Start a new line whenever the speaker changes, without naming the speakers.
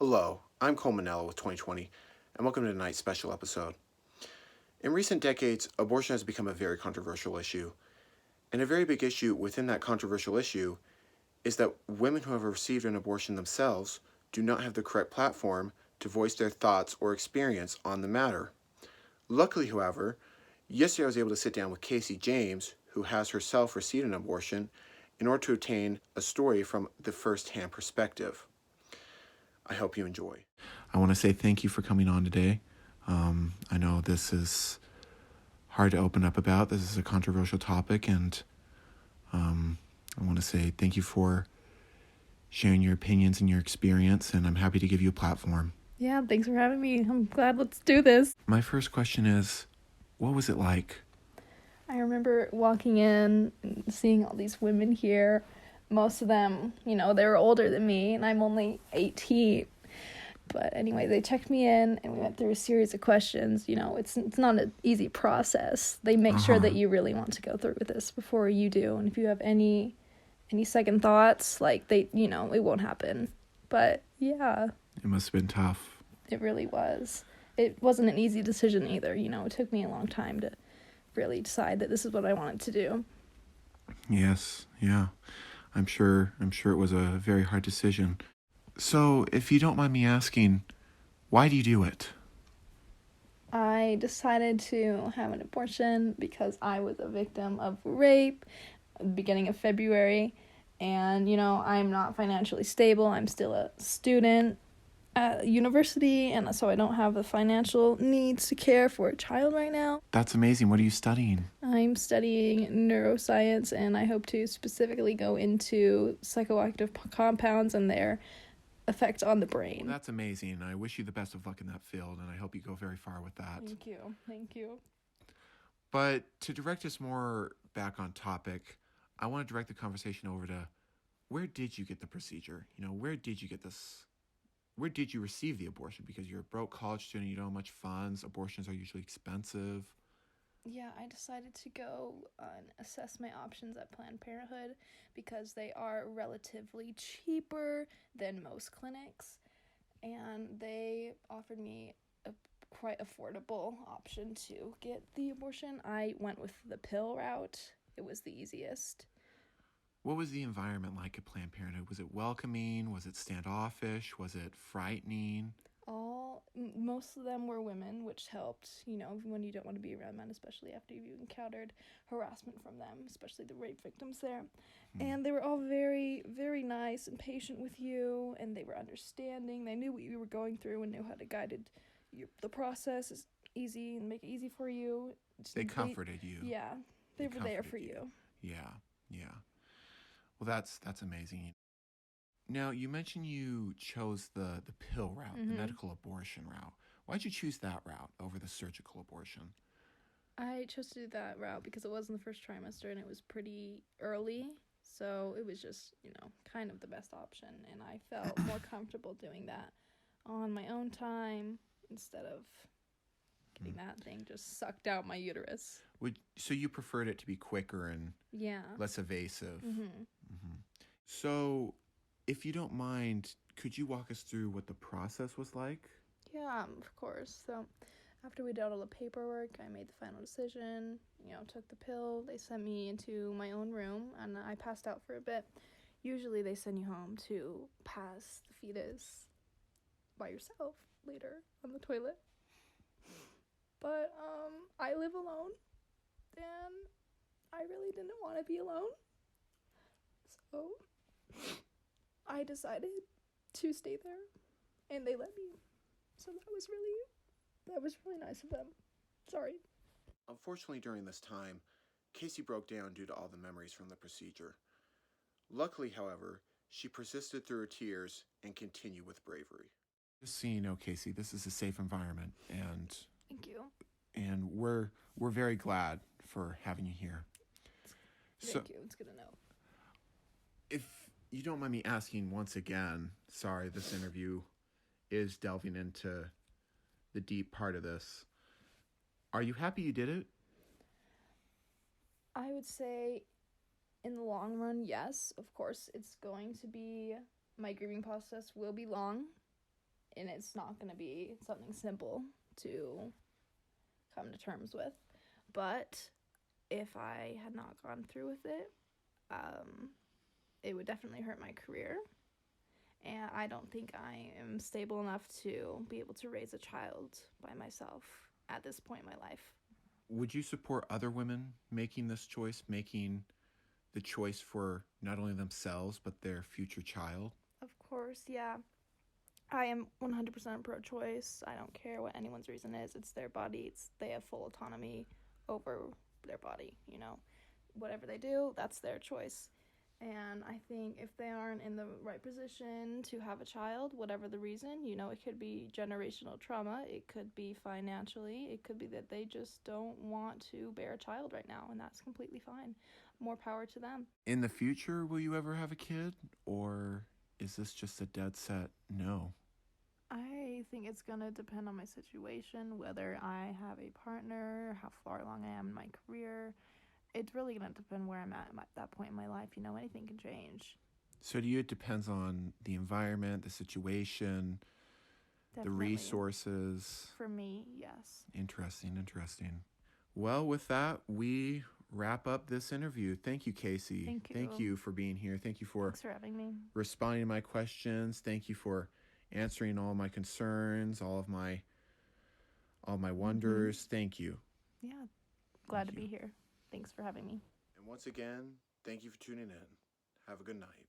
Hello, I'm Cole Menello with 2020, and welcome to tonight's special episode. In recent decades, abortion has become a very controversial issue, and a very big issue within that controversial issue is that women who have received an abortion themselves do not have the correct platform to voice their thoughts or experience on the matter. Luckily, however, yesterday I was able to sit down with Casey James, who has herself received an abortion, in order to obtain a story from the first-hand perspective. I hope you enjoy. I want to say thank you for coming on today. I know this is hard to open up about. This is a controversial topic, and I want to say thank you for sharing your opinions and your experience, and I'm happy to give you a platform.
Yeah, thanks for having me. I'm glad. Let's do this.
My first question is, what was it like?
I remember walking in and seeing all these women here. Most of them, they were older than me, and I'm only 18. But anyway, they checked me in, and we went through a series of questions. It's not an easy process. They make sure that you really want to go through with this before you do. And if you have any second thoughts, it won't happen. But yeah.
It must have been tough.
It really was. It wasn't an easy decision either. It took me a long time to really decide that this is what I wanted to do.
Yes, yeah. I'm sure it was a very hard decision. So, if you don't mind me asking, why do you do it?
I decided to have an abortion because I was a victim of rape at the beginning of February. And, I'm not financially stable. I'm still a student at university, and so I don't have the financial needs to care for a child right now.
That's amazing. What are you studying?
I'm studying neuroscience, and I hope to specifically go into psychoactive compounds and their effect on the brain.
Well, that's amazing. I wish you the best of luck in that field, and I hope you go very far with that.
Thank you.
But to direct us more back on topic, I want to direct the conversation over to, where did you get the procedure? Where did you get this? Where did you receive the abortion? Because you're a broke college student, you don't have much funds, abortions are usually expensive.
Yeah, I decided to go and assess my options at Planned Parenthood because they are relatively cheaper than most clinics, and they offered me a quite affordable option to get the abortion. I went with the pill route. It was the easiest.
What was the environment like at Planned Parenthood? Was it welcoming? Was it standoffish? Was it frightening?
Most of them were women, which helped, when you don't want to be around men, especially after you've encountered harassment from them, especially the rape victims there. And they were all very, very nice and patient with you, and they were understanding. They knew what you were going through and knew how to guide the process is easy and make it easy for you.
They comforted you.
Yeah, they were there for you.
Yeah. Well, that's amazing. Now, you mentioned you chose the pill route, the medical abortion route. Why'd you choose that route over the surgical abortion?
I chose to do that route because it was in the first trimester and it was pretty early. So it was just, kind of the best option. And I felt more comfortable doing that on my own time instead of getting that thing just sucked out my uterus.
So you preferred it to be quicker and less evasive? So, if you don't mind, could you walk us through what the process was like?
Yeah, of course. So, after we did all the paperwork, I made the final decision, took the pill. They sent me into my own room, and I passed out for a bit. Usually, they send you home to pass the fetus by yourself later on the toilet. But, I live alone, and I really didn't want to be alone. So I decided to stay there, and they let me. So that was really nice of them. Sorry.
Unfortunately, during this time, Casey broke down due to all the memories from the procedure. Luckily, however, she persisted through her tears and continued with bravery. Just so you know, Casey, this is a safe environment, and
thank you.
And we're very glad for having you here.
Thank you. It's good to know.
If you don't mind me asking once again, sorry, this interview is delving into the deep part of this. Are you happy you did it?
I would say in the long run, yes. Of course, it's going to be, my grieving process will be long. and it's not going to be something simple to come to terms with. But if I had not gone through with it, it would definitely hurt my career. And I don't think I am stable enough to be able to raise a child by myself at this point in my life.
Would you support other women making this choice, making the choice for not only themselves, but their future child?
Of course, yeah. I am 100% pro-choice. I don't care what anyone's reason is. It's their body. They have full autonomy over their body, Whatever they do, that's their choice. And I think if they aren't in the right position to have a child, whatever the reason, it could be generational trauma, it could be financially, it could be that they just don't want to bear a child right now, and that's completely fine. More power to them.
In the future, will you ever have a kid? Or is this just a dead set no?
I think it's going to depend on my situation, whether I have a partner, how far along I am in my career. It's really going to depend where I'm at that point in my life. Anything can change.
So to you, it depends on the environment, the situation,
Definitely.
the resources.
For me, yes.
Interesting. Well, with that, we wrap up this interview. Thank you, Casey.
Thank you.
Thank you for being here. Thank you for
Thanks for having me.
Responding to my questions. Thank you for answering all my concerns, all my wonders. Thank you.
Yeah. Glad to be here. Thanks for having me.
And once again, thank you for tuning in. Have a good night.